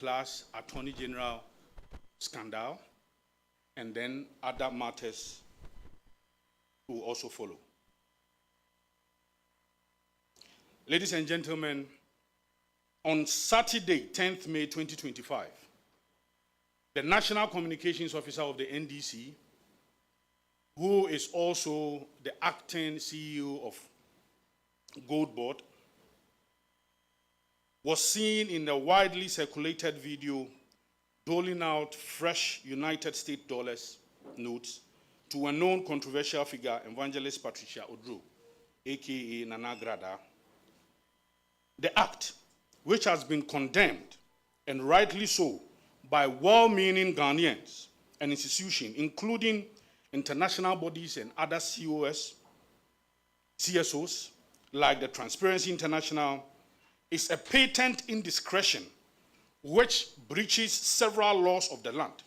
plus Attorney General scandal, and then other matters will also follow. Ladies and gentlemen, on Saturday, 10th May 2025, the National Communications Officer of the NDC, who is also the acting CEO of Gold Board, was seen in a widely circulated video doling out fresh United States dollars notes to a known controversial figure, Evangelist Patricia Odro, aka Nana Agradaa. The act, which has been condemned, and rightly so, by well-meaning Ghanaians and institutions, including international bodies and other CSOs, like the Transparency International, is a patent indiscretion which breaches several laws of the land,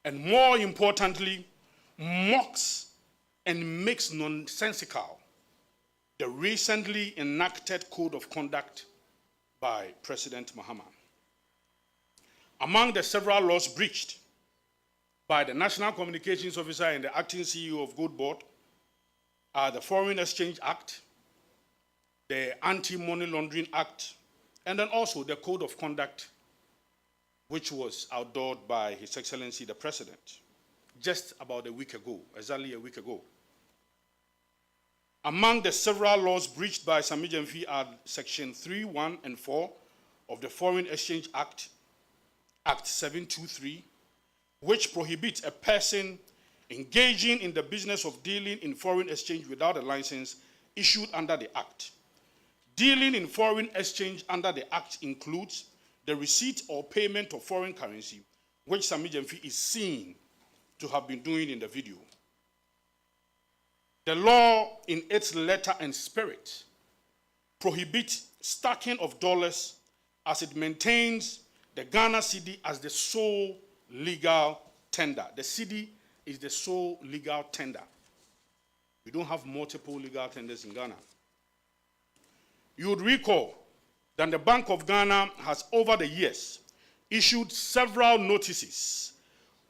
and more importantly, mocks and makes nonsensical the recently enacted Code of Conduct by President Mahama. Among the several laws breached by the National Communications Officer and the acting CEO of Gold Board are the Foreign Exchange Act, the Anti-Money Laundering Act, and then also the Code of Conduct, which was outlawed by His Excellency the President just about a week ago, exactly a week ago. Among the several laws breached by Sammy Gyamfi are Section 3, 1, and 4 of the Foreign Exchange Act, Act 723, which prohibits a person engaging in the business of dealing in foreign exchange without a license issued under the Act. Dealing in foreign exchange under the Act includes the receipt or payment of foreign currency, which Sammy Gyamfi is seen to have been doing in the video. The law, in its letter and spirit, prohibits stacking of dollars as it maintains the Ghana cedi as the sole legal tender. The cedi is the sole legal tender. We don't have multiple legal tenders in Ghana. You would recall that the Bank of Ghana has, over the years, issued several notices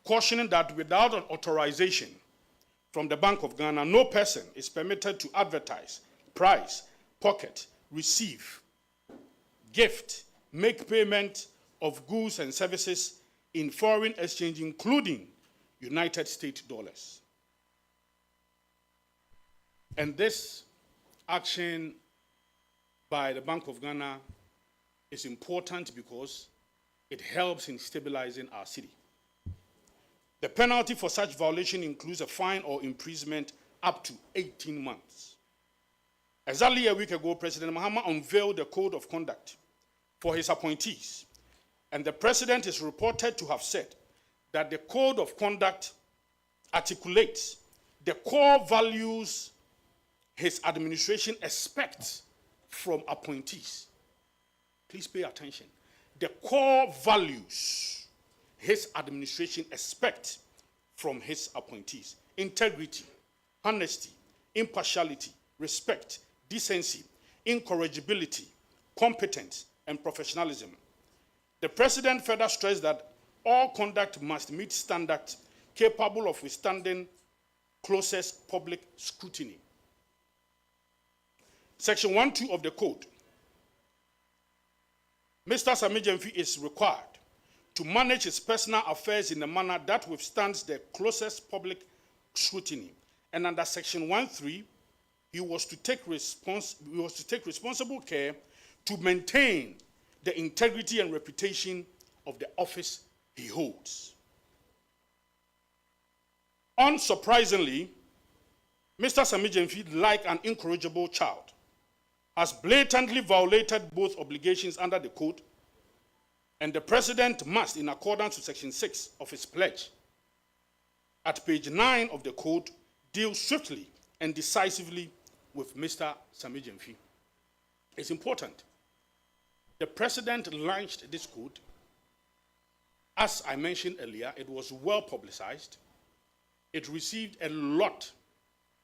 cautioning that without an authorization from the Bank of Ghana, no person is permitted to advertise, price, pocket, receive, gift, make payment of goods and services in foreign exchange, including United States dollars. And this action by the Bank of Ghana is important because it helps in stabilizing our city. The penalty for such violation includes a fine or imprisonment up to 18 months. Exactly a week ago, President Mahama unveiled the Code of Conduct for his appointees, and the President is reported to have said that the Code of Conduct articulates the core values his administration expects from appointees. Please pay attention. The core values his administration expects from his appointees: integrity, honesty, impartiality, respect, decency, incorrigibility, competence, and professionalism. The President further stressed that all conduct must meet standards capable of withstanding closest public scrutiny. Section 1.2 of the Code, Mr. Sammy Gyamfi is required to manage his personal affairs in a manner that withstands the closest public scrutiny. And under Section 1.3, he was to take responsible care to maintain the integrity and reputation of the office he holds. Unsurprisingly, Mr. Sammy Gyamfi, like an incorrigible child, has blatantly violated both obligations under the Code, and the President must, in accordance with Section 6 of his pledge, at page 9 of the Code, deal swiftly and decisively with Mr. Sammy Gyamfi. It's important. The President launched this code. As I mentioned earlier, it was well publicized. It received a lot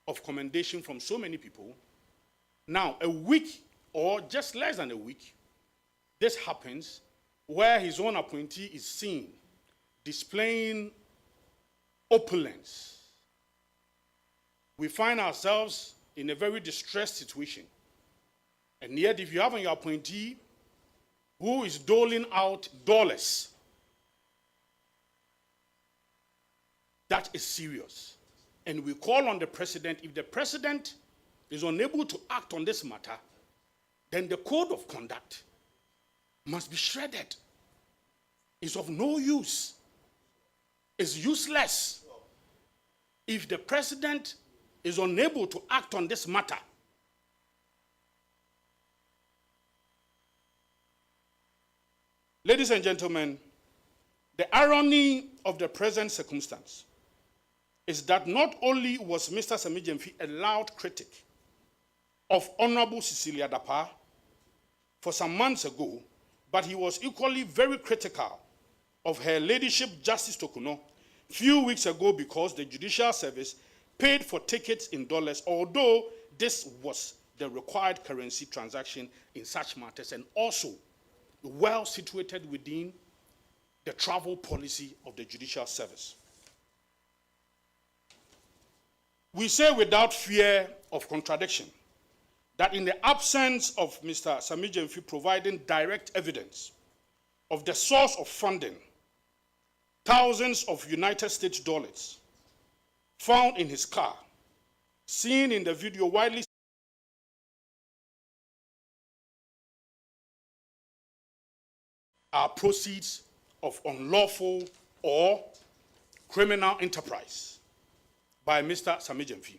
of commendation from so many people. Now, a week or just less than a week, this happens where his own appointee is seen displaying opulence, we find ourselves in a very distressed situation. And yet, if you have on your appointee who is doling out dollars, that is serious. And we call on the president. If the president is unable to act on this matter, then the code of conduct must be shredded. It's of no use. It's useless. If the president is unable to act on this matter, ladies and gentlemen, the irony of the present circumstance is that not only was Mr. Sammy Gyamfi a loud critic of Honorable Cecilia Dapaah for some months ago, but he was equally very critical of Her Ladyship Justice Tokuno few weeks ago because the Judicial Service paid for tickets in dollars, although this was the required currency transaction in such matters and also well situated within the travel policy of the Judicial Service. We say without fear of contradiction that in the absence of Mr. Sammy Gyamfi providing direct evidence of the source of funding, thousands of United States dollars found in his car, seen in the video widely are proceeds of unlawful or criminal enterprise by Mr. Sammy Gyamfi.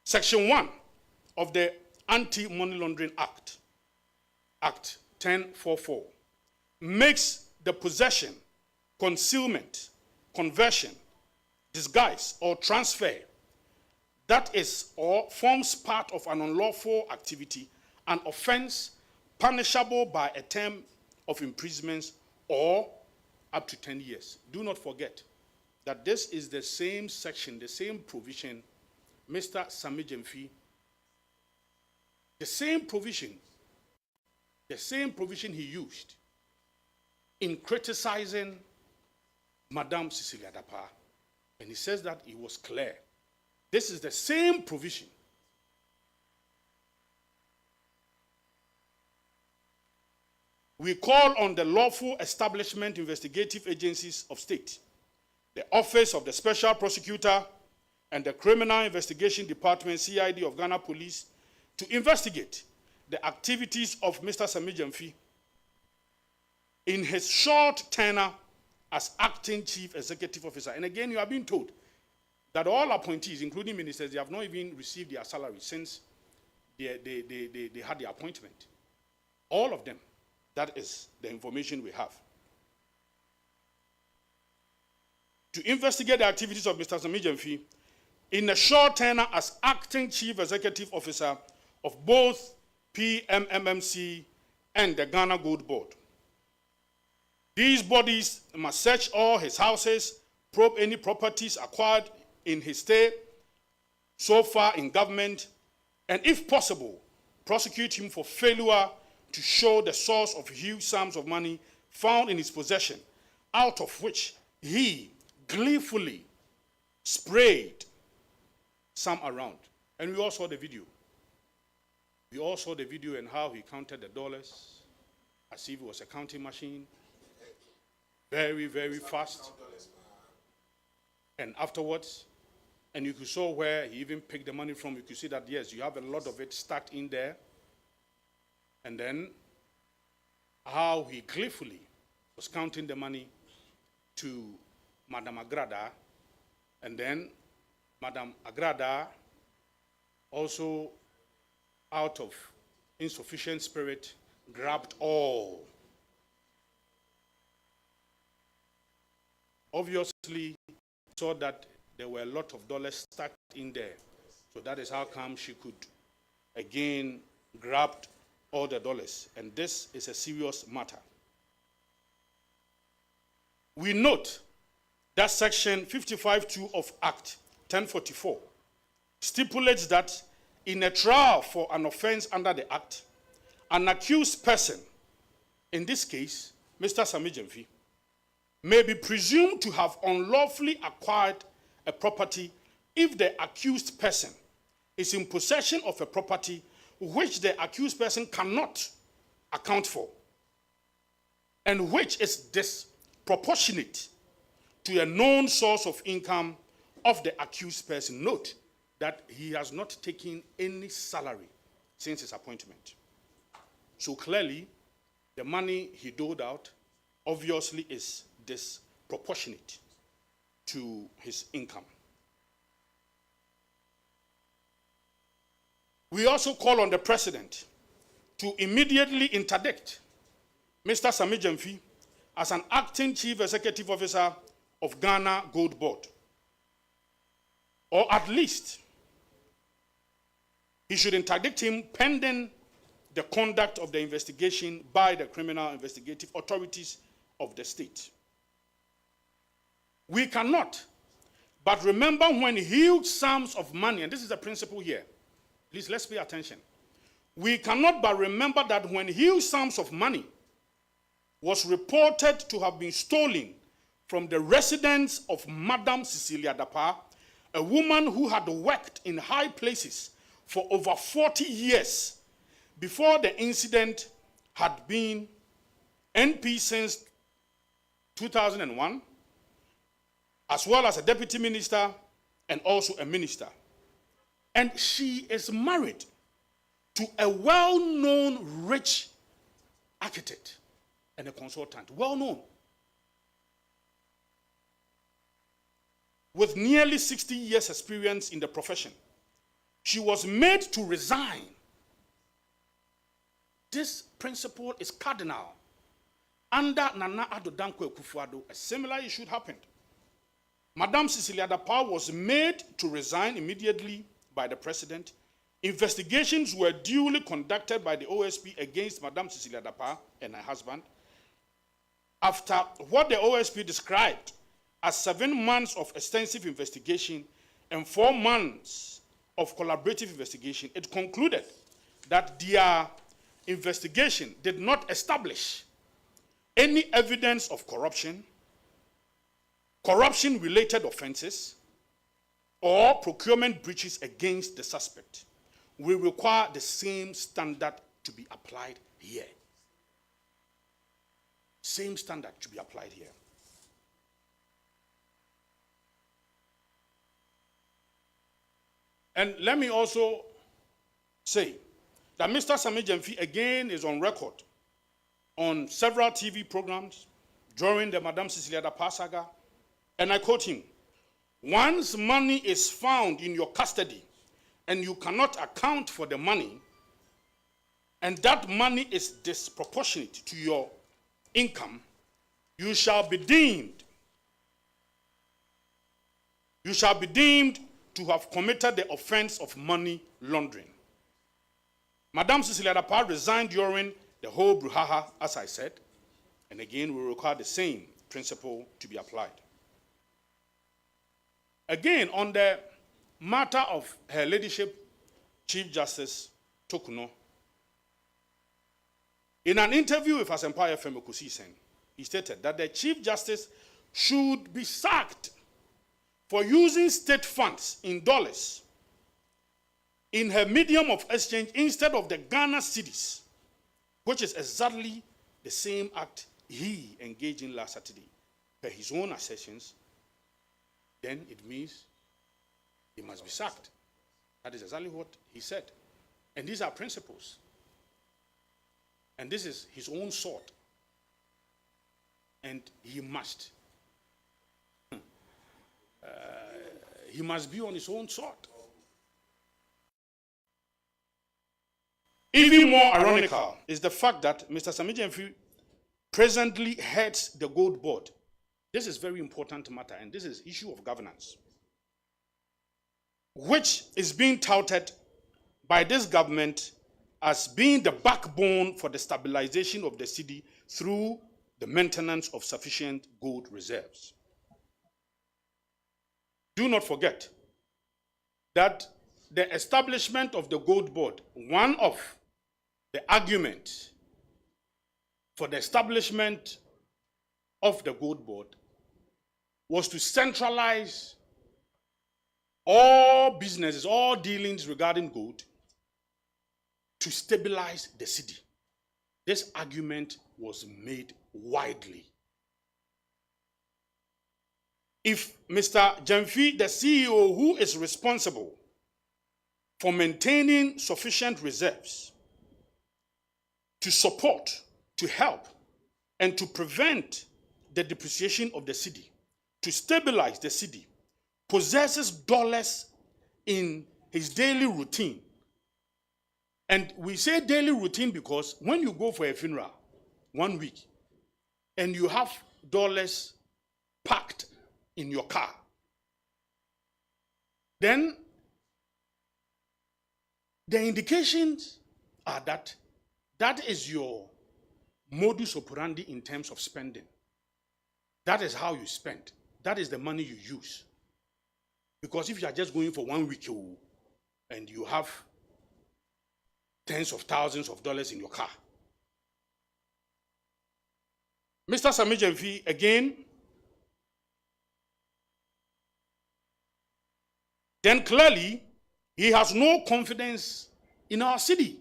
Section 1 of the Anti-Money Laundering Act, Act 1044, makes the possession, concealment, conversion, disguise, or transfer that is or forms part of an unlawful activity an offense punishable by a term of imprisonment or up to 10 years. Do not forget that this is the same section, the same provision Mr. Sammy Gyamfi, the same provision he used in criticizing Madame Cecilia Dapaah. And he says that it was clear. This is the same provision. We call on the lawful establishment investigative agencies of state, the Office of the Special Prosecutor, and the Criminal Investigation Department, CID of Ghana Police, to investigate the activities of Mr. Sammy Gyamfi in his short tenure as acting chief executive officer. And again, you are being told that all appointees, including ministers, they have not even received their salary since they had the appointment. All of them. That is the information we have. To investigate the activities of Mr. Sammy Gyamfi in a short tenure as acting chief executive officer of both PMMMC and the Ghana Gold Board. These bodies must search all his houses, probe any properties acquired in his stay so far in government, and if possible, prosecute him for failure to show the source of huge sums of money found in his possession, out of which he gleefully sprayed some around. And we all saw the video. We all saw the video and how he counted the dollars as if it was a counting machine. Very, very fast. And afterwards, and you could saw where he even picked the money from. You could see that, yes, you have a lot of it stacked in there. And then how he gleefully was counting the money to Madam Agradaa, and then Madam Agradaa also, out of insufficient spirit, grabbed all. Obviously, saw that there were a lot of dollars stacked in there. So that is how come she could again grab all the dollars. And this is a serious matter. We note that Section 55(2) of Act 1044 stipulates that in a trial for an offense under the Act, an accused person, in this case, Mr. Sammy Gyamfi, may be presumed to have unlawfully acquired a property if the accused person is in possession of a property which the accused person cannot account for and which is disproportionate to a known source of income of the accused person. Note that he has not taken any salary since his appointment. So clearly, the money he doled out obviously is disproportionate to his income. We also call on the president to immediately interdict Mr. Sammy Gyamfi as an acting chief executive officer of Ghana Gold Board. Or at least, he should interdict him pending the conduct of the investigation by the criminal investigative authorities of the state. We cannot but remember when huge sums of money, and this is a principle here, please let's pay attention. We cannot but remember that when huge sums of money was reported to have been stolen from the residence of Madam Cecilia Dapa, a woman who had worked in high places for over 40 years before the incident, had been NP since 2001, as well as a deputy minister and also a minister. And she is married to a well-known rich architect and a consultant, well-known, with nearly 60 years experience in the profession. She was made to resign. This principle is cardinal. Under Nana Addo Dankwa Akufo-Addo, a similar issue happened. Madam Cecilia Dapa was made to resign immediately by the president. Investigations were duly conducted by the OSP against Madam Cecilia Dapa and her husband. After what the OSP described as 7 months of extensive investigation and 4 months of collaborative investigation, it concluded that their investigation did not establish any evidence of corruption, corruption-related offenses, or procurement breaches against the suspect. We require the same standard to be applied here. Same standard to be applied here. And let me also say that Mr. Sammy Gyamfi again is on record on several TV programs during the Madam Cecilia Dapa saga, and I quote him, "Once money is found in your custody and you cannot account for the money, and that money is disproportionate to your income, you shall be deemed to have committed the offense of money laundering." Madam Cecilia Dapa resigned during the whole brouhaha, as I said, and again we require the same principle to be applied. Again, on the matter of Her Ladyship Chief Justice Tokuno, in an interview with Asempire FM Okusisen, he stated that the Chief Justice should be sacked for using state funds in dollars in her medium of exchange instead of the Ghana cedis, which is exactly the same act he engaged in last Saturday. Per his own assertions, then it means he must be sacked. That is exactly what he said. And these are principles. And this is his own sword. And he must be on his own sword. Even more ironical is the fact that Mr. Sammy Gyamfi presently heads the Gold Board. This is very important matter, and this is issue of governance, which is being touted by this government as being the backbone for the stabilization of the city through the maintenance of sufficient gold reserves. Do not forget that the establishment of the Gold Board, one of the arguments for the establishment of the gold board was to centralize all businesses, all dealings regarding gold, to stabilize the city. This argument was made widely. If Mr. Gyamfi, the CEO who is responsible for maintaining sufficient reserves to support, to help, and to prevent the depreciation of the city, to stabilize the city, possesses dollars in his daily routine. And we say daily routine because when you go for a funeral 1 week and you have dollars packed in your car, then the indications are that that is your modus operandi in terms of spending. That is how you spend. That is the money you use. Because if you are just going for 1 week and you have tens of thousands of dollars in your car. Mr. Sammy Gyamfi, again, then clearly he has no confidence in our city.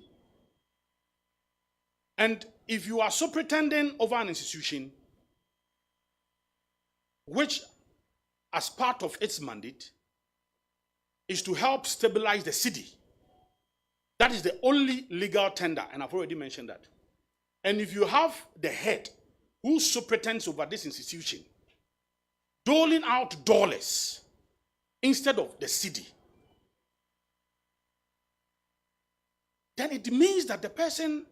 And if you are superintendent over an institution which, as part of its mandate, is to help stabilize the city, that is the only legal tender, and I've already mentioned that. And if you have the head who superintends over this institution doling out dollars instead of the city, then it means that the person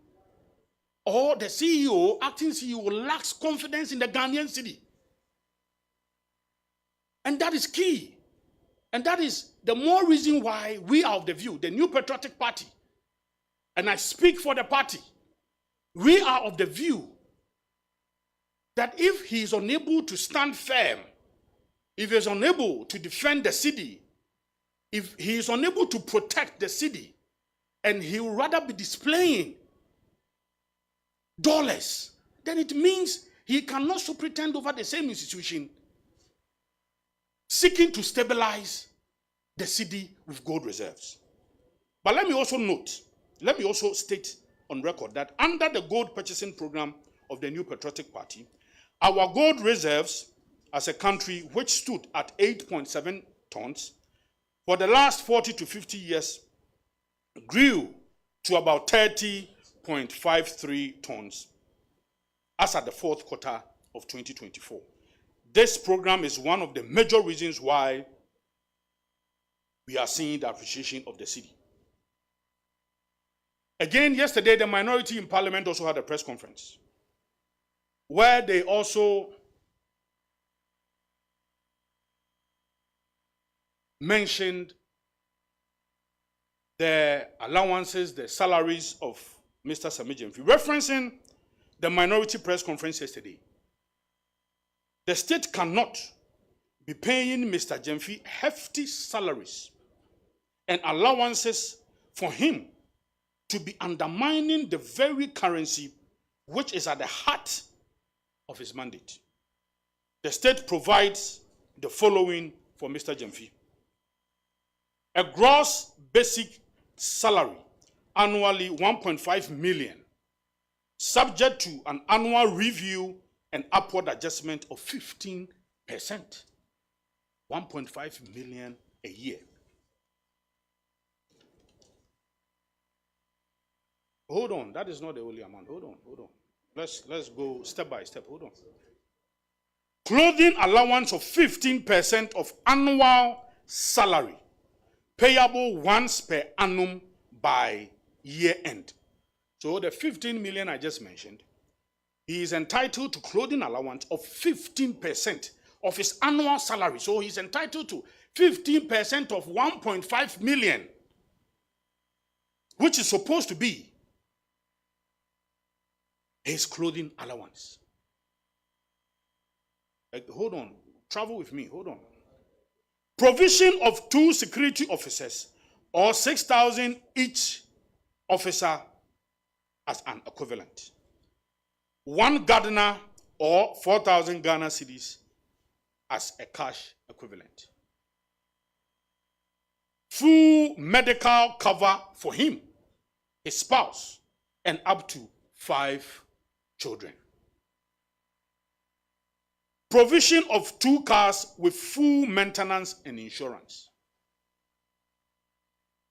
or the CEO, acting CEO, lacks confidence in the Ghanaian city. And that is key. And that is the more reason why we are of the view, the New Patriotic Party, and I speak for the party, we are of the view that if he is unable to stand firm, if he is unable to defend the city, if he is unable to protect the city, and he will rather be displaying dollars, then it means he cannot superintend over the same institution seeking to stabilize the city with gold reserves. But let me also state on record that under the gold purchasing program of the New Patriotic Party, our gold reserves as a country, which stood at 8.7 tons, for the last 40 to 50 years, grew to about 30.53 tons as at the fourth quarter of 2024. This program is one of the major reasons why we are seeing the appreciation of the city. Again, yesterday, the minority in Parliament also had a press conference where they also mentioned the allowances, the salaries of Mr. Sammy Gyamfi, referencing the minority press conference yesterday. The state cannot be paying Mr. Gyamfi hefty salaries and allowances for him to be undermining the very currency which is at the heart of his mandate. The state provides the following for Mr. Gyamfi: a gross basic salary annually 1.5 million, subject to an annual review and upward adjustment of 15%. 1.5 million a year. Hold on, that is not the only amount. Hold on. Let's go step by step. Hold on. Clothing allowance of 15% of annual salary, payable once per annum by year end. So the 15 million I just mentioned, he is entitled to clothing allowance of 15% of his annual salary. So he's entitled to 15% of 1.5 million, which is supposed to be his clothing allowance. Hold on. Travel with me. Hold on. Provision of 2 security officers or 6,000 each officer as an equivalent. 1 gardener or 4,000 Ghana cedis as a cash equivalent. Full medical cover for him, his spouse, and up to 5 children. Provision of 2 cars with full maintenance and insurance.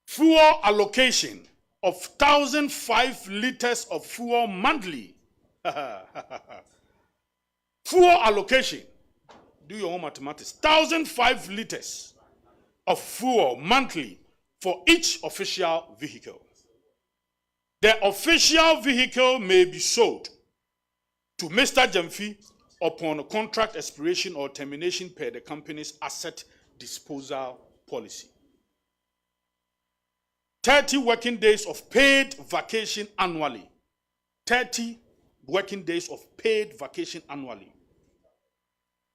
Fuel allocation of 1,005 liters of fuel monthly. Fuel allocation, do your own mathematics, 1,005 liters of fuel monthly for each official vehicle. The official vehicle may be sold to Mr. Gyamfi upon a contract expiration or termination per the company's asset disposal policy. 30 working days of paid vacation annually. 30 working days of paid vacation annually.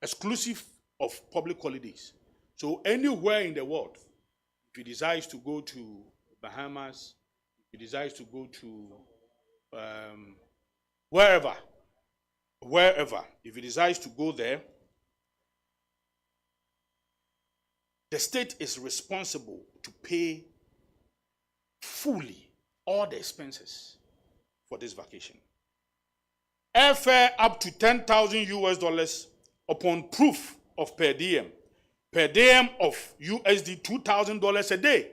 Exclusive of public holidays. So anywhere in the world, if he decides to go to Bahamas, if he decides to go to wherever, if he decides to go there, the state is responsible to pay fully all the expenses for this vacation. Airfare up to $10,000 upon proof of per diem of USD $2,000 a day.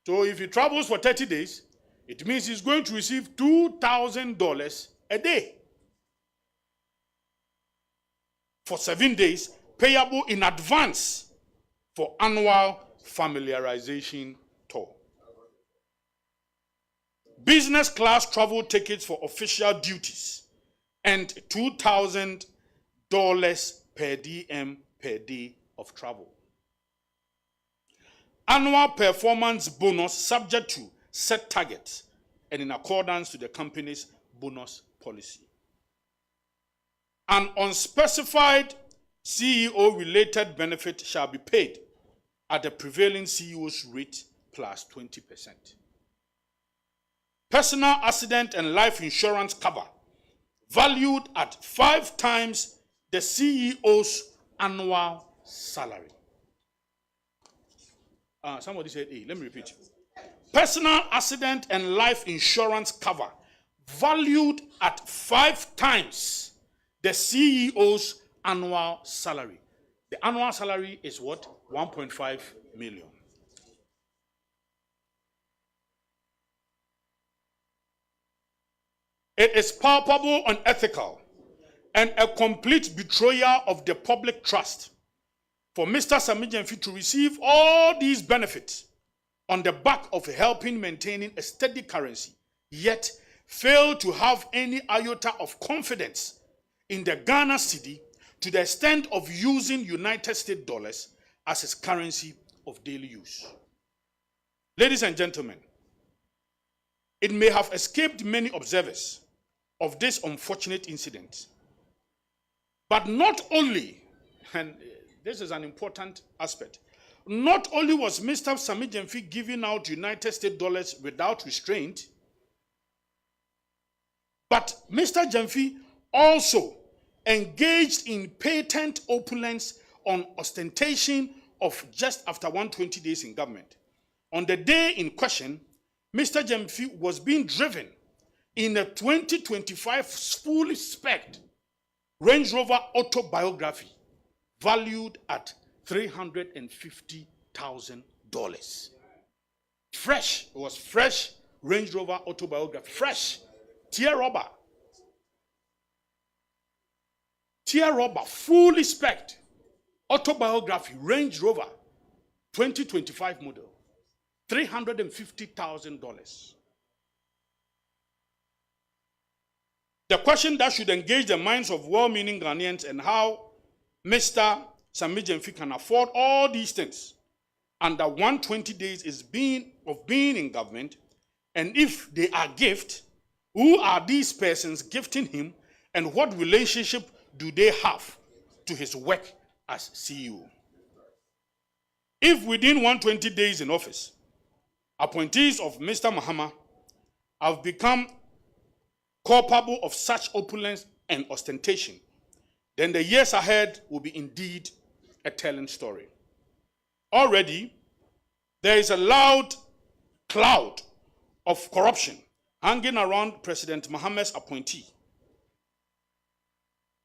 So if he travels for 30 days, it means he's going to receive $2,000 a day for 7 days, payable in advance for annual familiarization tour. Business class travel tickets for official duties and $2,000 per diem per day of travel. Annual performance bonus subject to set targets and in accordance to the company's bonus policy. An unspecified CEO-related benefit shall be paid at the prevailing CEO's rate plus 20%. Personal accident and life insurance cover valued at 5 times the CEO's annual salary. Somebody said A. Let me repeat. Personal accident and life insurance cover valued at 5 times the CEO's annual salary. The annual salary is what? 1.5 million. It is palpable, unethical, and a complete betrayal of the public trust for Mr. Sammy Gyamfi to receive all these benefits on the back of helping maintaining a steady currency, yet fail to have any iota of confidence in the Ghana cedi to the extent of using United States dollars as his currency of daily use. Ladies and gentlemen, it may have escaped many observers of this unfortunate incident, but not only, and this is an important aspect, not only was Mr. Sammy Gyamfi giving out United States dollars without restraint, but Mr. Gyamfi also engaged in patent opulence on ostentation of just after 120 days in government. On the day in question, Mr. Gyamfi was being driven in a 2025 fully spec'd Range Rover autobiography valued at $350,000. Fresh, it was fresh Range Rover autobiography, fresh, tear rubber, fully spec'd autobiography, Range Rover, 2025 model, $350,000. The question that should engage the minds of well-meaning Ghanaians and how Mr. Sammy Gyamfi can afford all these things under 120 days of being in government, and if they are gift, who are these persons gifting him, and what relationship do they have to his work as CEO? If within 120 days in office, appointees of Mr. Mahama have become culpable of such opulence and ostentation, then the years ahead will be indeed a telling story. Already, there is a loud cloud of corruption hanging around President Mohammed's appointee.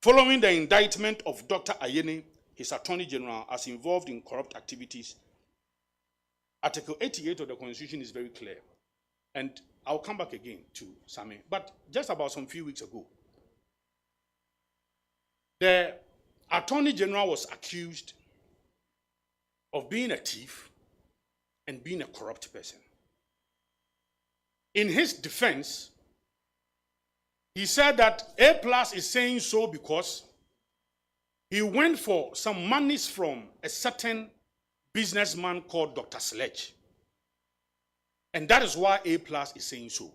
Following the indictment of Dr. Ayene, his Attorney General, as involved in corrupt activities, Article 88 of the Constitution is very clear. And I'll come back again to Sammy. But just about some few weeks ago, the Attorney General was accused of being a thief and being a corrupt person. In his defense, he said that A+ is saying so because he went for some monies from a certain businessman called Dr. Sledge. And that is why A+ is saying so.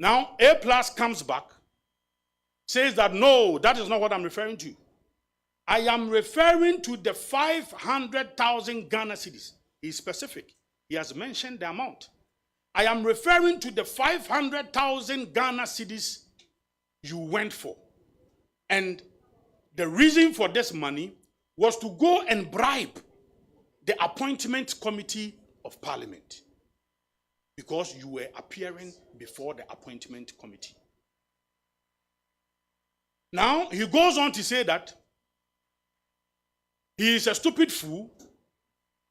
Now, A+ comes back, says that no, that is not what I'm referring to. I am referring to the 500,000 Ghana cedis. He's specific. He has mentioned the amount. I am referring to the 500,000 Ghana cedis you went for. And the reason for this money was to go and bribe the appointment committee of parliament, because you were appearing before the appointment committee. Now, he goes on to say that he is a stupid fool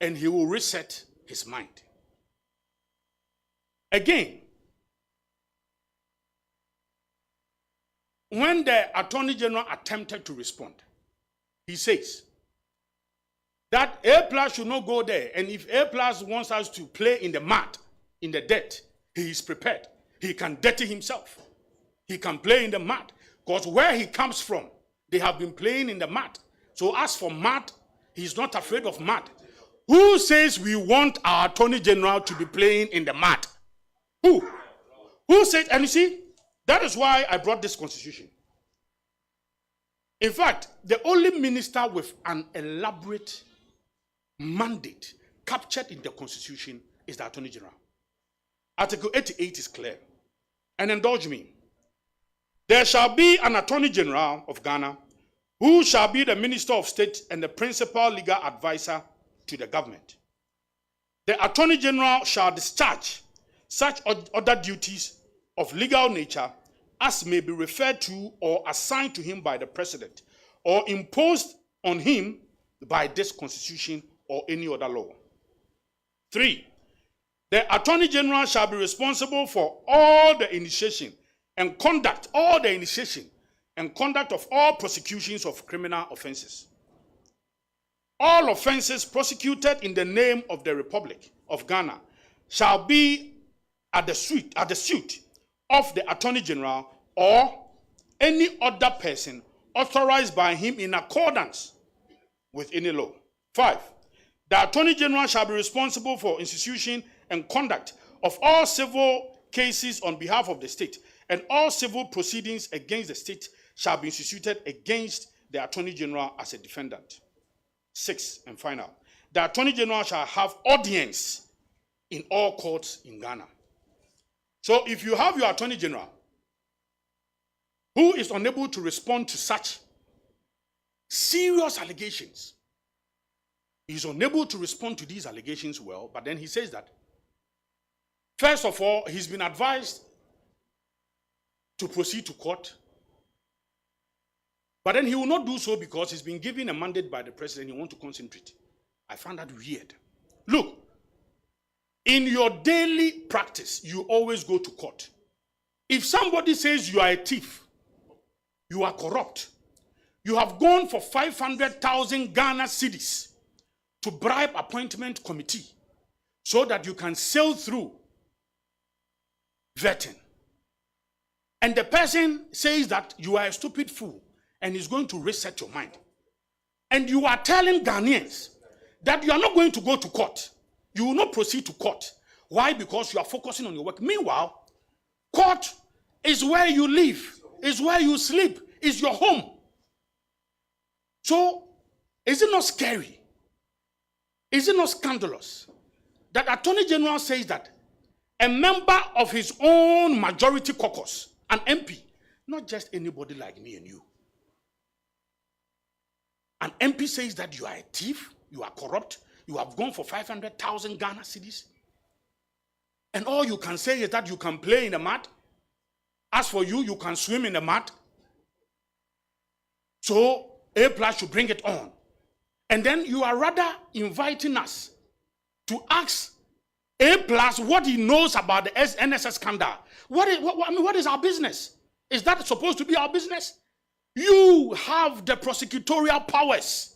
and he will reset his mind. Again, when the Attorney General attempted to respond, he says that A+ should not go there, and if A+ wants us to play in the mud, in the dirt, he is prepared. He can dirty himself. He can play in the mud, because where he comes from, they have been playing in the mud. So as for mud, he's not afraid of mud. Who says we want our Attorney General to be playing in the mud? Who? Who said? And you see, that is why I brought this constitution. In fact, the only minister with an elaborate mandate captured in the constitution is the Attorney General. Article 88 is clear. And indulge me. There shall be an Attorney General of Ghana who shall be the Minister of State and the principal legal advisor to the government. The Attorney General shall discharge such other duties of legal nature as may be referred to or assigned to him by the President or imposed on him by this Constitution or any other law. 3. The Attorney General shall be responsible for all the initiation and conduct, of all prosecutions of criminal offenses. All offenses prosecuted in the name of the Republic of Ghana shall be at the suit of the Attorney General or any other person authorized by him in accordance with any law. 5. The Attorney General shall be responsible for institution and conduct of all civil cases on behalf of the state, and all civil proceedings against the state shall be instituted against the Attorney General as a defendant. 6, and final. The Attorney General shall have audience in all courts in Ghana. So if you have your Attorney General who is unable to respond to such serious allegations, he is unable to respond to these allegations well, but then he says that, first of all, he's been advised to proceed to court, but then he will not do so because he's been given a mandate by the president. He wants to concentrate. I found that weird. Look, in your daily practice, you always go to court. If somebody says you are a thief, you are corrupt, you have gone for 500,000 Ghana cedis to bribe appointment committee so that you can sail through vetting, and the person says that you are a stupid fool and is going to reset your mind, and you are telling Ghanaians that you are not going to go to court, you will not proceed to court. Why? Because you are focusing on your work. Meanwhile, court is where you live, is where you sleep, is your home. So, is it not scary? Is it not scandalous that Attorney General says that a member of his own majority caucus, an MP, not just anybody like me and you. An MP says that you are a thief, you are corrupt, you have gone for 500,000 Ghana cedis, and all you can say is that you can play in the mud. As for you, you can swim in the mud. So A+ should bring it on. And then you are rather inviting us to ask A+ what he knows about the NSS scandal. What is our business? Is that supposed to be our business? You have the prosecutorial powers.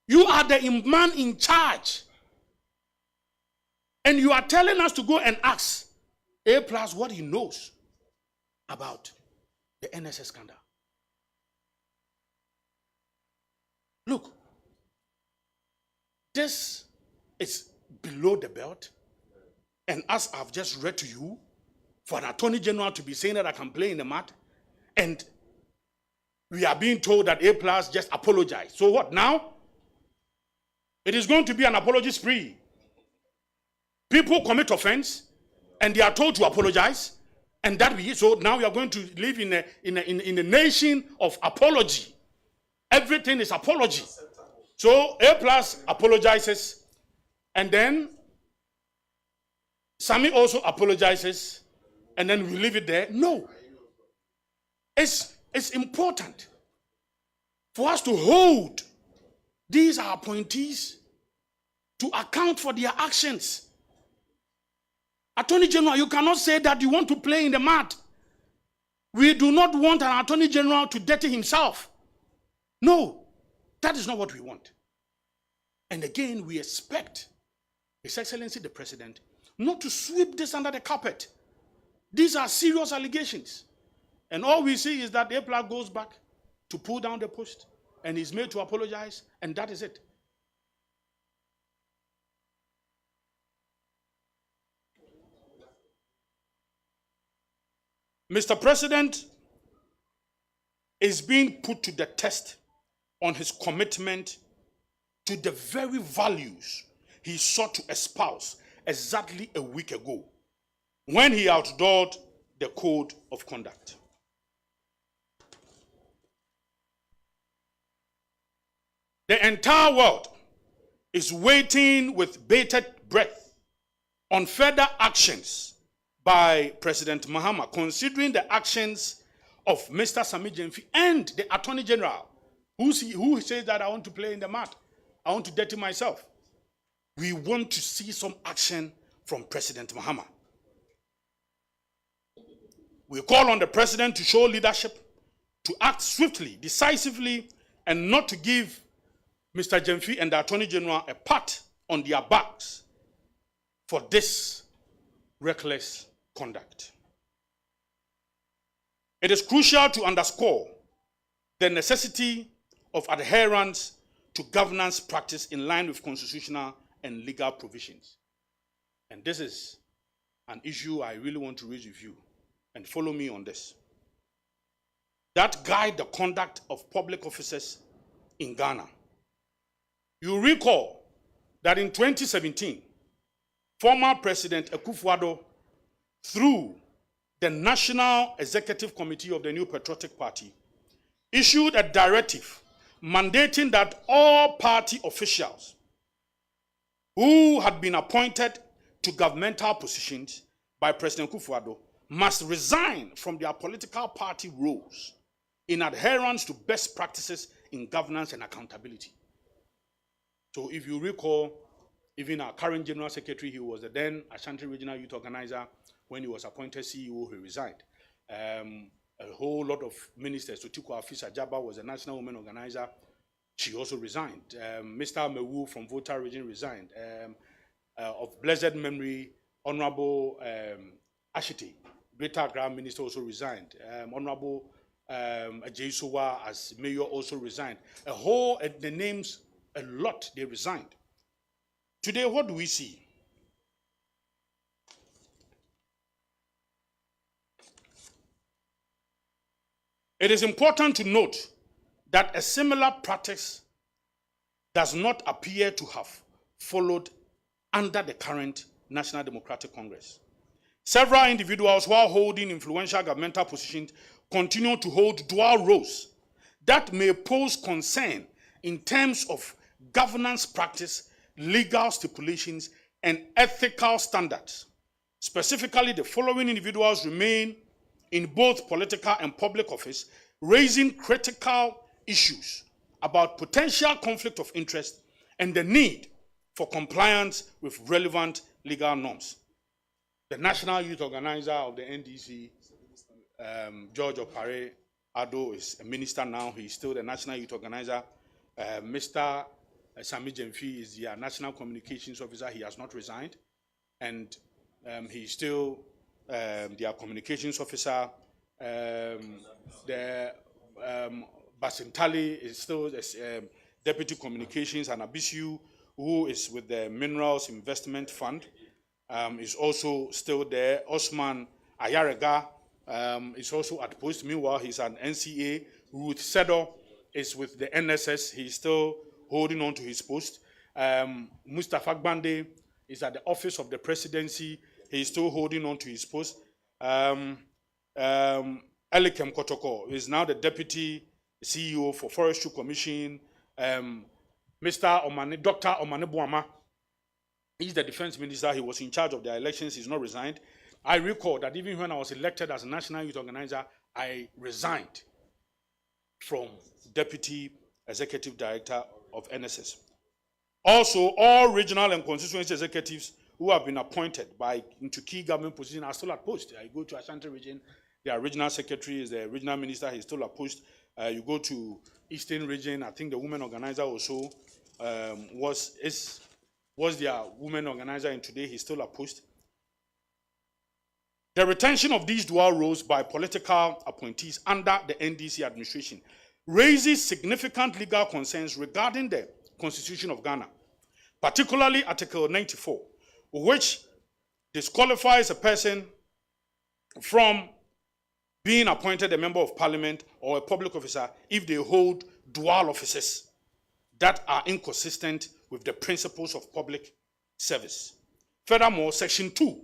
You are the man in charge. And you are telling us to go and ask A+ what he knows about the NSS scandal. Look, this is below the belt. And as I've just read to you, for an attorney general to be saying that I can play in the mud, and we are being told that A+ just apologized. So what now? It is going to be an apology spree. People commit offense, and they are told to apologize, and that we so now we are going to live in a nation of apology. Everything is apology. So A+ apologizes, and then Sammy also apologizes, and then we leave it there. No. It's important for us to hold these are appointees to account for their actions. Attorney General, you cannot say that you want to play in the mud. We do not want an Attorney General to dirty himself. No, that is not what we want. And again, we expect His Excellency the President not to sweep this under the carpet. These are serious allegations. And all we see is that A+ goes back to pull down the post and is made to apologize, and that is it. Mr. President is being put to the test on his commitment to the very values he sought to espouse exactly a week ago when he outdoored the code of conduct. The entire world is waiting with bated breath on further actions by President Mahama, considering the actions of Mr. Sammy Gyamfi and the Attorney General, who says that I want to play in the mud, I want to dirty myself. We want to see some action from President Mahama. We call on the President to show leadership, to act swiftly, decisively, and not to give Mr. Gyamfi and the Attorney General a pat on their backs for this reckless conduct. It is crucial to underscore the necessity of adherence to governance practice in line with constitutional and legal provisions. And this is an issue I really want to raise with you, and follow me on this. That guide the conduct of public officers in Ghana. You recall that in 2017, former President Akufo-Addo, through the National Executive Committee of the New Patriotic Party, issued a directive mandating that all party officials who had been appointed to governmental positions by President Akufo-Addo must resign from their political party roles in adherence to best practices in governance and accountability. So if you recall, even our current General Secretary, he was the then Ashanti Regional Youth Organizer. When he was appointed CEO, he resigned. A whole lot of ministers, Otuko Afisa Jaba was a National Women Organizer. She also resigned. Mr. Mewu from Volta Region resigned. Of blessed memory, Honorable Ashiti, Greater Accra Minister, also resigned. Honorable Ajay as Mayor also resigned. The names, a lot, they resigned. Today, what do we see? It is important to note that a similar practice does not appear to have followed under the current National Democratic Congress. Several individuals, while holding influential governmental positions, continue to hold dual roles that may pose concern in terms of governance practice, legal stipulations, and ethical standards. Specifically, the following individuals remain in both political and public office, raising critical issues about potential conflict of interest and the need for compliance with relevant legal norms. The National Youth Organizer of the NDC, George Opare Ado, is a minister now. He's still the National Youth Organizer. Mr. Sammy Gyamfi is the National Communications Officer. He has not resigned. And he's still their communications officer. The Basintali is still the deputy communications, and Abisu, who is with the Minerals Investment Fund, is also still there. Osman Ayarega is also at post. Meanwhile, he's an NCA. Ruth Sedo is with the NSS. He's still holding on to his post. Mustafa Gbande is at the office of the presidency. He's still holding on to his post. Elikem Kotoko is now the deputy CEO for Forestry Commission. Dr. Omane Boama, he's the defense minister. He was in charge of the elections. He's not resigned. I recall that even when I was elected as a national youth organizer, I resigned from deputy executive director of NSS. Also, all regional and constituency executives who have been appointed into key government positions are still at post. You go to Ashanti region, their regional secretary is the regional minister, he's still at post. You go to Eastern region, I think the women organizer also was their women organizer, and today he's still at post. The retention of these dual roles by political appointees under the NDC administration raises significant legal concerns regarding the Constitution of Ghana, particularly Article 94, which disqualifies a person from being appointed a member of parliament or a public officer if they hold dual offices that are inconsistent with the principles of public service. Furthermore, Section 2,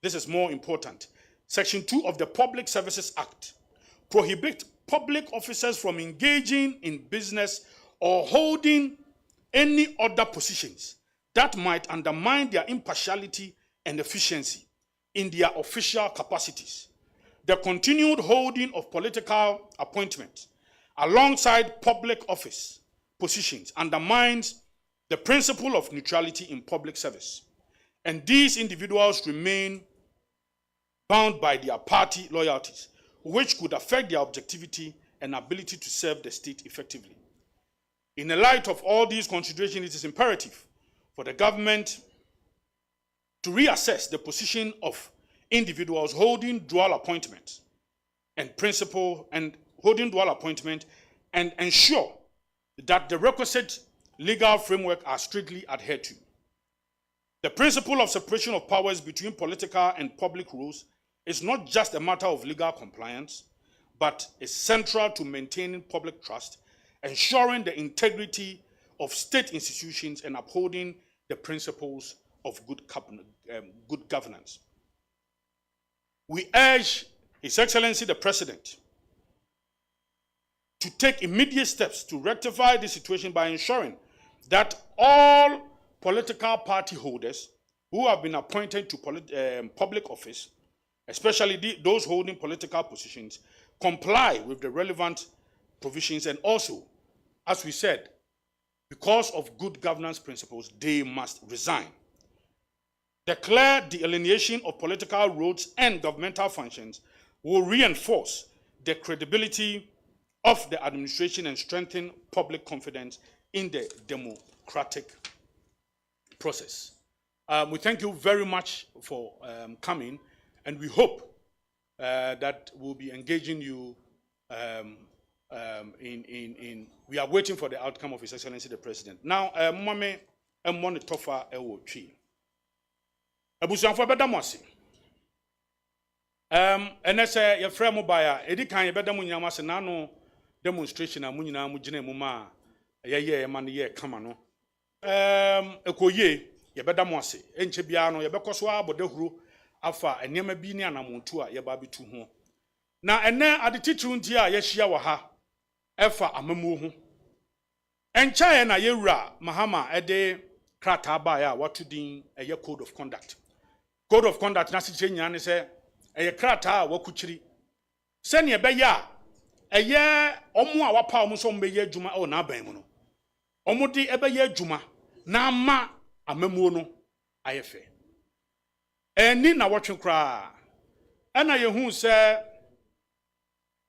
this is more important, Section 2 of the Public Services Act prohibits public officers from engaging in business or holding any other positions that might undermine their impartiality and efficiency in their official capacities. The continued holding of political appointments alongside public office positions undermines the principle of neutrality in public service, and these individuals remain bound by their party loyalties, which could affect their objectivity and ability to serve the state effectively. In the light of all these considerations, it is imperative for the government to reassess the position of individuals holding dual appointments and ensure that the requisite legal framework are strictly adhered to. The principle of separation of powers between political and public roles is not just a matter of legal compliance, but is central to maintaining public trust, ensuring the integrity of state institutions, and upholding the principles of good governance. We urge His Excellency the President to take immediate steps to rectify this situation by ensuring that all political party holders who have been appointed to public office, especially those holding political positions, comply with the relevant provisions, and also, as we said, because of good governance principles, they must resign. The clear delineation of political roles and governmental functions will reinforce the credibility of the administration and strengthen public confidence in the democratic process. We thank you very much for coming, and we hope that we'll be engaging you we are waiting for the outcome of His Excellency the President. Now, Mame Mwone Tofa Ewo Twi. Abusuanfo beda mo ase. Ene se ye frɛ mo baya, edi kan ye beda mo nyama se na no demonstration a mo nyina mo gina mu ma ye ma no ye kama no. Ekoye ye beda mo ase. Enche bia no ye bekoso abodahuro afa enema bi ne anamontu a yeba bitu ho na ene adetitru nti a yehia wo ha efa amamuo ho enchae na yewura mahama ede krata ba ya watudin eye code of conduct na siche nyina ne se eye krata a wakuchiri se ne ebe ya eye omo a wapa omo so mbe ye adwuma o na aban mu no omo de ebe ye adwuma na ama amamuo no ayefe eni na wotwe kra ana yehu se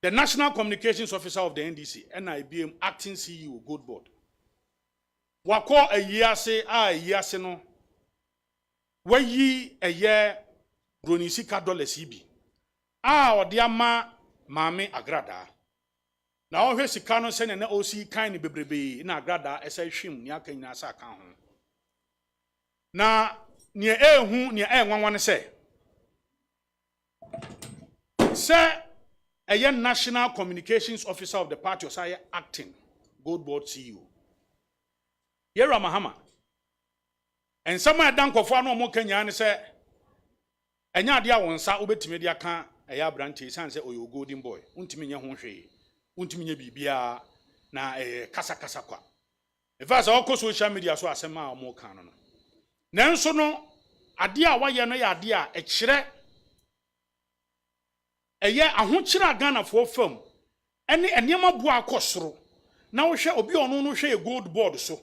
the National Communications Officer of the NDC and IBM acting CEO Gold Board wako ayase no wayi eye bronisika dollars ibi ode ama maame Agradaa na ohwe sika no se ne na osi kan ne bebrebe na Agradaa esa hwim ne aka nyina asa kan ho na ne ehu ne enwanwan se a National Communications Officer of the party was acting Gold Board CEO. Yera Mahama. And somewhere down Kofano mo Kenya and say, Enya dia wonsa ubetimi dia kan eya branche san say oyo golden boy. Untimi nya ho hwe. Untimi nya bibia na kasa kwa. If all social media so asema mo kan no. Nanso no ade a waye no ya ade a ekire eye ahokyira Ghana for fam ene enema bo akosoro na wo hwe obi ono no hwe Gold Board so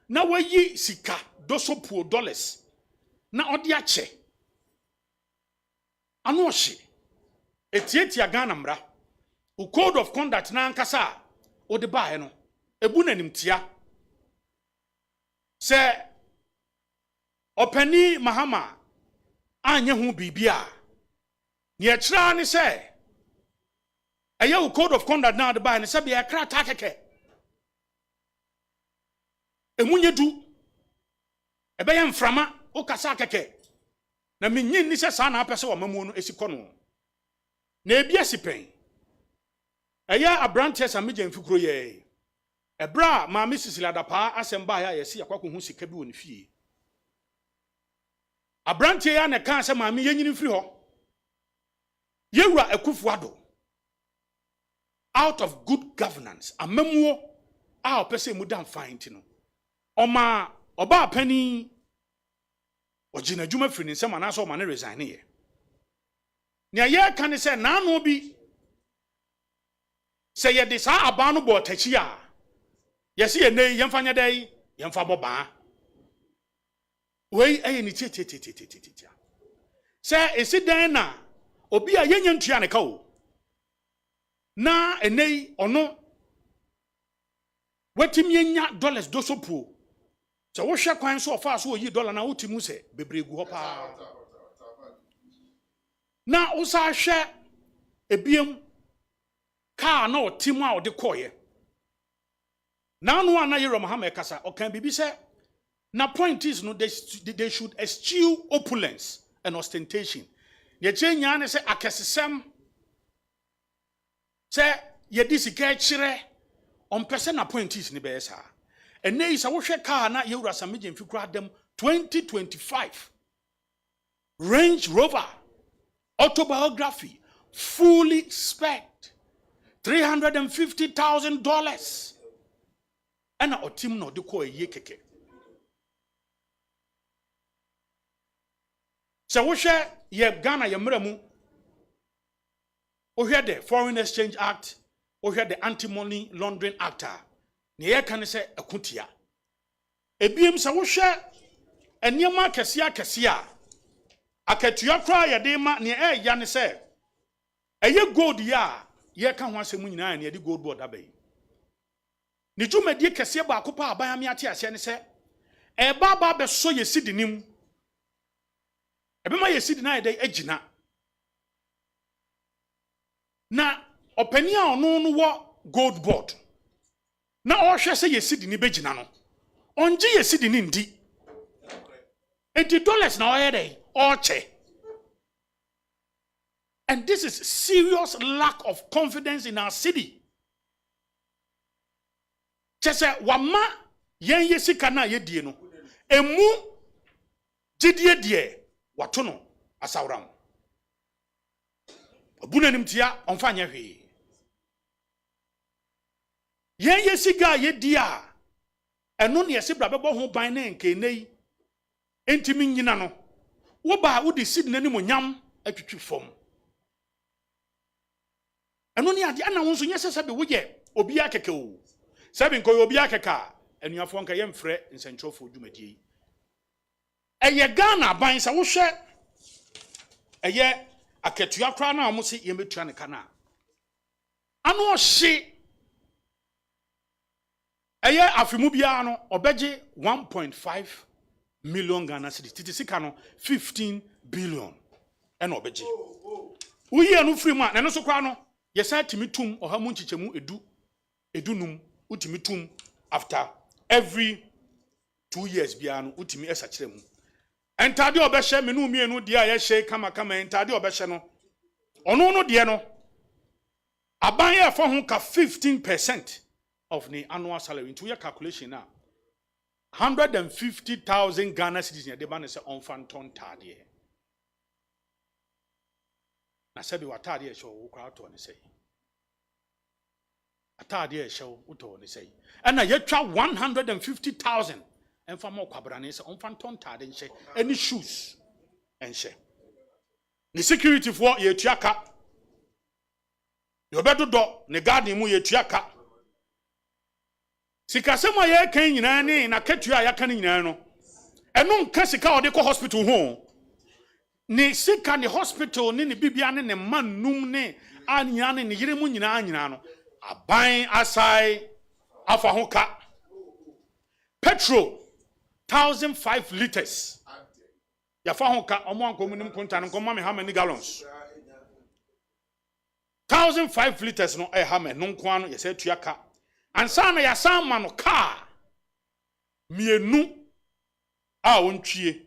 na wayi sika dosopuo dollars na odi ache ano ohye etietia Ghana mra o code of conduct na ankasa odi baahe no ebu nanimtia se opani Mahama anye hu bibia ye kira ni say eye code of conduct na de ba ni se be e kra ta keke emunye du ebe ye mframa o kasa keke na menyin ni se sa na apese wo mamu no esiko no na ebia sipen eye abrante Sammy Gyamfi kuro ye ebra ma Mrs. Ladapa asemba ya yesi akwakwo hu sika bi woni fie abrante ya ne kan se ma me yenyini mfiri ho Yewura Ekufuado out of good governance amamuo a opese mu dan fine no oma oba pani ogina djuma firi ni nsema na so ma na resign ye ne ye kan se na no bi se ye de sa aba no bo tachi a ye se ye nei yemfanya dai yemfa boba wei aye ni tete se esi dan na obi a yenya ntua ne ka o na enei ono wetim yenya dollars dosopuo so wo hwe kwan so ofa so oyi dollar na wotimu se bebregu ho pa na usa hwe ebiem ka na otimu a ode koye na no ana Yero Mahama kasa okan bibi se na point is no they should eschew opulence and ostentation. Ye chenya ne se akesesem se ye disika chire on person appointees ni be sa ene isa wo hwe car na Yewura Sammy Gyamfi kura dem 2025 Range Rover autobiography fully spec'd $350,000 and otim no de ko ye keke se wo hwe ye Ghana ye mramu o hwe the Foreign Exchange Act o hwe the Anti-Money Laundering Act ne ye kan se akutia ebiem se wo hwe eniema kese a akatua kra ye de ma ne ya ne se eye gold ya ye ka ho asemu nyina ne ye de Gold Board abai ne dwumadi kese ba akopa aban ame ate ase ne se e ba be so ye sidinim ebema yesidi na ede agina na opani a ono no wo Gold Board na o hwe se yesidi ni begina no onje yesidi ni ndi $80 na oyede oche and this is serious lack of confidence in our city chese wama yen yesika na yedie no emu gidie die watono asawram Obuna nimtia onfanya hwe. Yen yesiga ye dia. Eno ne yesi bra bebo ho ban na nke nei. Entimi nyina no. Wo ba wo di seed nanim onyam atwitwi fom. Eno ne ade ana wonso nyese sebe wo ye obi akeke o. Sebe nko obi akeka enuafo nka yemfrɛ nsɛntrofo dwumadie. Eye Ghana ban sa wo hwɛ eye aketua kra na mo se yemetua ne kana. Ano hye eye afimu bia no obeje 1.5 million Ghana cedis. Titi sika no 15 billion. Ena obeje. Uyi anu free ma na no so kra no yesa timitum ohamu nchichemu edunum utimitum after every 2 years bia no utimi esakire mu. Entade obehye menu mienu de aye hye kama entade obehye no ono no de no aban ye for ho ka 15% of the annual salary into your calculation now 150,000 Ghana cedis ne de ba ne se on fanton tade na se bi watade ye show wo kwa to ne sei atade ye show wo to ne sei na ye twa 150,000 and for more kwabrane se on fanton tade nche any shoes enche ni security for ye tuaka yo bedo do ne garden mu ye tuaka sika sema ye kan nyina ne na katua ya kan nyina no eno nka sika ode ko hospital ho ni sika ni hospital ni bibia ne manum ne anya ne yire mu nyina no aban asai afa ho ka petrol 1,005 liters ya fa ho ka omo anko munim konta no komma me how many gallons 1,005 liters no ha me no nko ano ye se tuaka ansana ya sama no car mienu a wontwie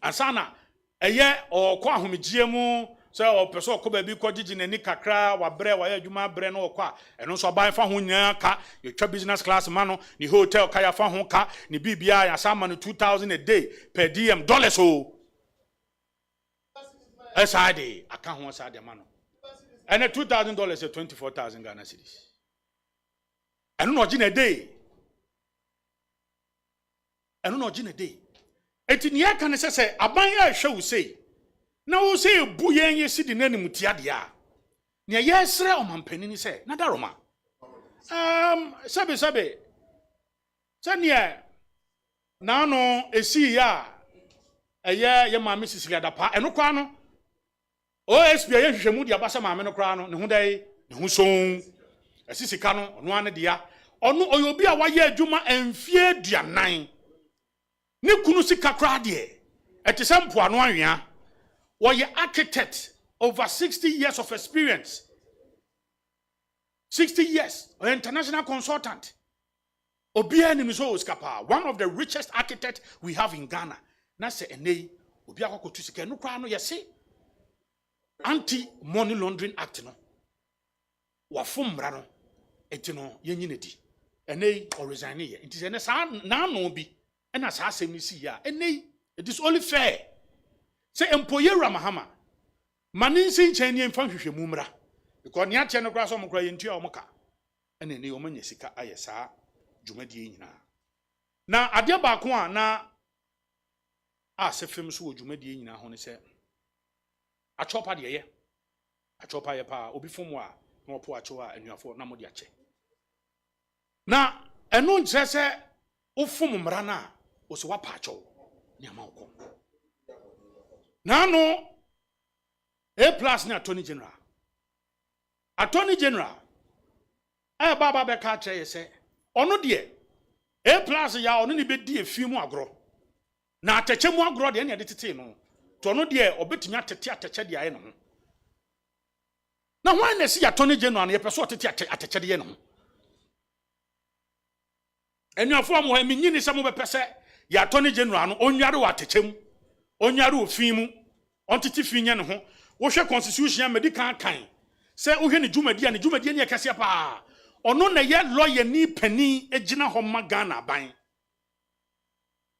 ansana eye okọ ahomegye mu se opeso okọ ba bi ko gigi nani kakra wa bre wa adwuma bre no okọ a eno so ban fa ho nya ka ye twa business class ma no ni hotel ka ya fa ho ka ni bibia ya sama no 2,000 a day per diem dollars o aside aka ho aside ma no and $2,000 is 24,000 Ghana cedis. And no gin a day. And no gin a day. Et in ya can say, Abaya show say. Now say, Buyen ye sit in any mutiadia. Near yes, Raman penny say, Nadaroma. Sabe. Sanya. Now no, a see ya. A year, your mamma Mrs. Ladapa, and no crano. OSP ye hwehwemu dia basa maame no kra no ne ho dai ne ho son asisika no ono ane dia ono oyobi a waye adwuma amfie aduanan ne kunu sika kra de etesem po ano anwea woye architect over 60 years of experience 60 years an international consultant obi ani so oskapa one of the richest architects we have in Ghana na se enei obi akokotu sika no kra no yese Anti-Money Laundering Act no wafom mra no etino yenyine di enei or resign ye it is na no bi na sa asem ni si ya enei it is only fair say employer Ramahama manin sin chen ye mfa hwehwemu mra because ne ache no kra so mkra ye ntua omka ene enei omanya sika ayesa dwumadie nyina na ade ba ko a na asefem so wo dwumadie nyina ho ne se achopa de ye achopa ye pa obi fom a na opo acho a anuafo na modi ache na eno nche se ofom mra na o se wapa acho ni ama okọ na no A+ ni attorney general baba be ka che ye se ono de A+ ya ono ni be di efi mu agro na ateche mu agro de na de tete no tono de obetumi atete ateche de aye no na wan na si attorney general na ye peso atete ateche de ye no enuafo am ho mi nyini se mo be pese ya attorney general no onware wa ateche mu onware ofin mu ontete fi nya ne ho wo hwe constitution medical kan se wo hwe ne dwumadi ne yakase pa ono na ye lawyer ni pani egina ho ma Ghana ban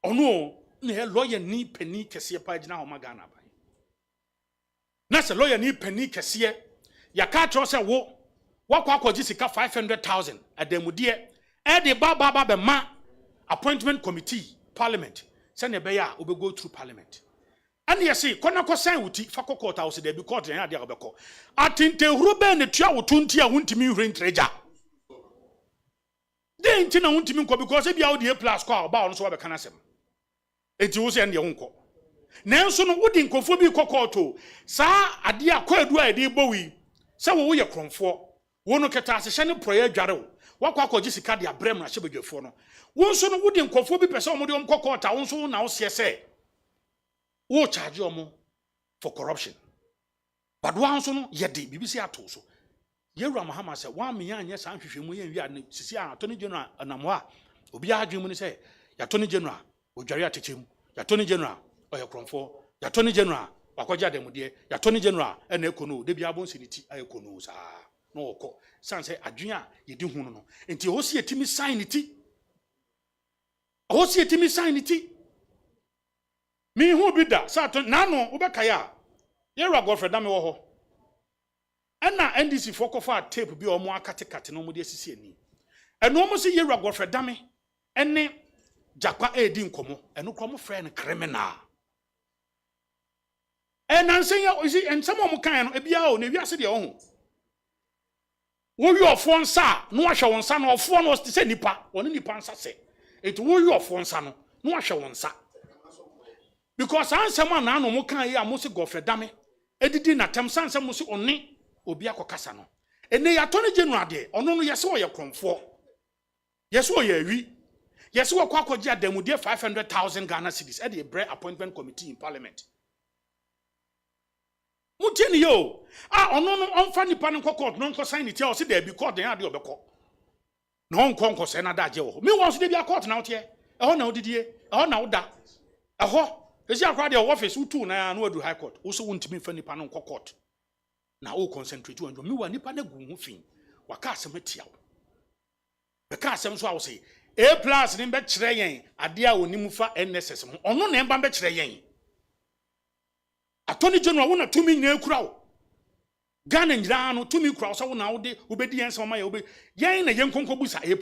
ono ne lawyer ni pani kese pa egina ho ma Ghana ban na se lawyer ni pani kese ya ka tro se wo wakwa akwaji sika 500,000 adamudie de ba be ma appointment committee parliament se ne be ya obe go through parliament and you see kona ko sign wuti fa court house dey be court ya dey obeko atinte huro be ne tua wotunti a wuntimi hwere ntreja dey nti na wuntimi nko because e bia wo dey plus ko ba ono so be kana sem enti wo se ne wonko nanso no wodi nkofo bi kokoto saa ade akwadu a dey bowi se wo ye kromfo wo no keta asehye ne proye adware wo wakwa akwaji sika de abrem na hye bedwafo no wo nso no wodi nkofo bi pese omode om kokota wo nso na wo se wo charge omo for corruption but wo nso no ye de bibisi ato so yewura Muhammad se wa me anya san hwehwemu ye nwi ane sisi atoni general anamo a obi adwemu ne se ya toni general odware atechem ya toni general oye kromfo ya toni general wakwaji ademude ya toni general ena ekono de bia bon siniti ayekono sa no okọ san se adwen a yedi hu no enti ho se etimi sign ti ho se etimi sign ti mi hu bi da sa to na no wo beka ya yewura Godfrey Dame wo ho ena NDC fokofa tape bi omo akatekate no mo de asisi ani eno mo se yewura Godfrey Dame ene jakwa edi nkomo eno kromo frɛ no criminal enansen ya ozi ensamo mo kan no ebia o na wiase de wo ho wo wi ofo nsa no ahwe wo nsa no ofo no se nipa woni nipa nsa se etu wo wi ofo nsa no ahwe wo nsa because ansema na no mo kan ya mo se Godfrey Dame edidi na tem sanse mo se oni obi akokasa no ene ya toni general de ono no yese wo ye kromfo yese wo ye awi yese wo kwa akwaji adamude 500,000 Ghana cedis e de bre appointment committee in parliament mutini yo ono no onfa nipa no court no nko sign it ya o se da bi court den ade obekọ no nko se na da je wo me won so de bi court na wote e ho na wodidie e ho na woda e ho esi akwa de office utu na ya no adu high court wo so wontimi fa nipa no nko court na wo concentrate on me wa nipa na gu hu fin waka asem atia wo be ka asem so a wo se A+ ni be kire yen ade a oni mu fa NSS ho ono na emba be kire yen attorney general wona tumi nyina ekura wo Ghana nyira no tumi kura wo so wona wo de obedi yense ma ya obe yen na yen konko busa A+.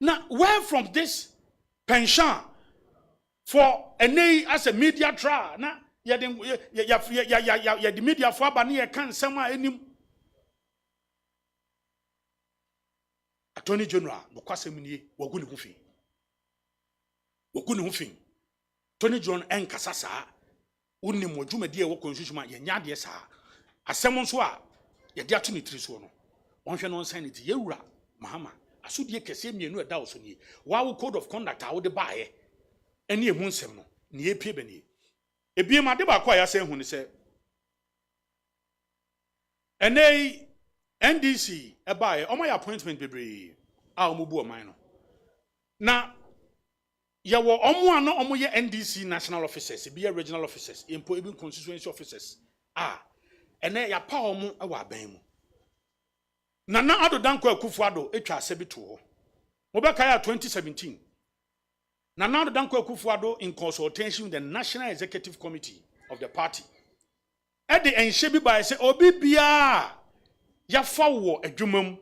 Now where from this pension for any as a media trial na ya the media for aba na kan nsem a enim attorney general no kwasem nie wagu ne hu fin Tony John enkasa saa wonni mo dwumadi e wo konsushuma ye nyade saa asem nso a ye de ato ne tiri so no wonhwe no nsan ne ti yewura mahama asodie kese mienu eda wo so nie wa wo code of conduct a wo de baaye ene emu nsem no ne epie bani ebie ma de ba kwa ya san hu ne se ene NDC e baaye o ma ya appointment bebre a o mo bu o man no na yawo omo ano omo ye NDC national officers be regional officers impo even constituency officers ene ya pa omo e wa ban mu nana ado danko Akufo-Addo etwa asebitu ho mobeka ya 2017 nana ado danko Akufo-Addo in consultation with the National Executive Committee of the party e de enhye bi ba se obi bia ya fa wo adwumam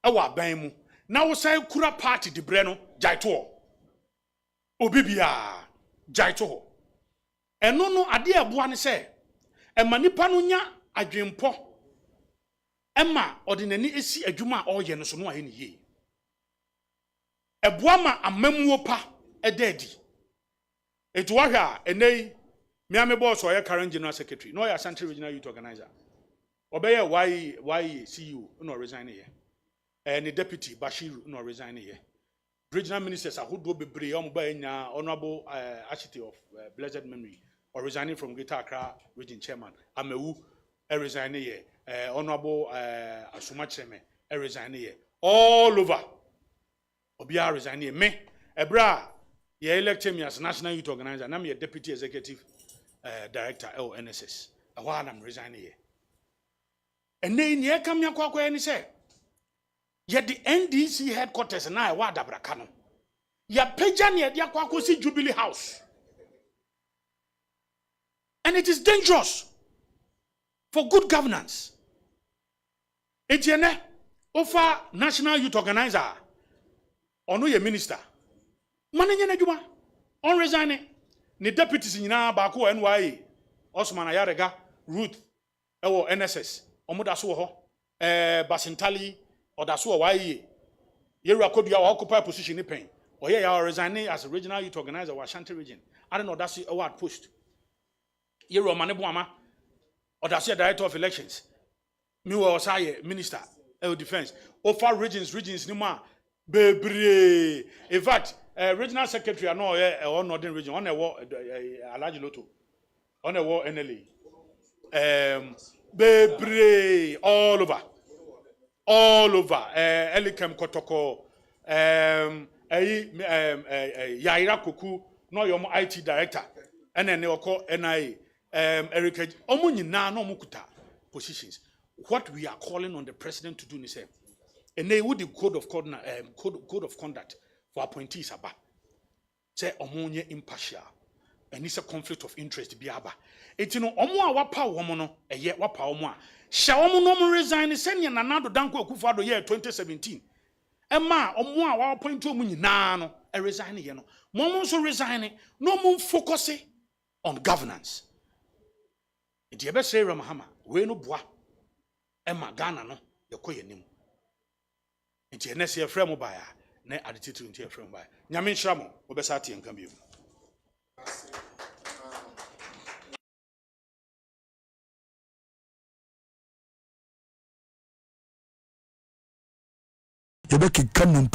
e wa ban mu na wo sai kura party de bre no jaito obibia jaito ho eno no ade eboa ne se ema nipa no nya adwempo ema odinani esi adwuma a oye no so no aye ne ye eboa ma amamuo pa edadi etu wahwa enei miame boss oye current general secretary no ya Central Regional Youth Organizer obeye why CEO no resign here and deputy Bashir no resign here regional ministers ahodo bebre omba enya honorable architect of blessed memory or resigning from Greater Accra region chairman Amewu resign here honorable Asuma Cheme resign here all over obia resign here me ebra ye elected me as national youth organizer na me deputy executive director NSS ahwa na resign here and then ye kam yakwa any say yet the NDC headquarters na wa dabraka no ya peja ne de akwa kosi Jubilee House And it is dangerous for good governance. Etienne, offer National Youth Organizer, ono ye minister. Manenye na juma, on resign. Ni deputies nyina ba ko NYA, Osman Ayarega, Ruth, ewo NSS, omoda so ho, Basintali, odaso waye. Yeru akodu ya occupy position ni pen. Oye ya resigning as a regional youth organizer wa Ashanti region. I don't know that's the award post. Yeru Manebo Ama, odaso director of elections. Me was minister of defense. Offer regions ni ma bebre. In fact, regional secretary I know or northern region on a war Alaji Loto on a war NLA. Bebre all over. Elikem Kotoko Yaira Kuku no your IT director and then they call NIA Erika Omuni na no mukuta positions. What we are calling on the president to do is and they would the code of conduct for appointees about say omonye impartial and it's a conflict of interest biaba it you know omo wapa womo no eye wapa omo a sha omo no resign send na nado danko akufado year 2017 ema omo a wa appoint omo nyina no e resign ye no mo so resign no mo focus on governance it ye be say Ramahama we no boa ema Ghana no yekoye nim nti ene se frɛ mo baa na adetitu nti frɛ mo baa nyame nhira mo obesa ate nka bi yebeki kanum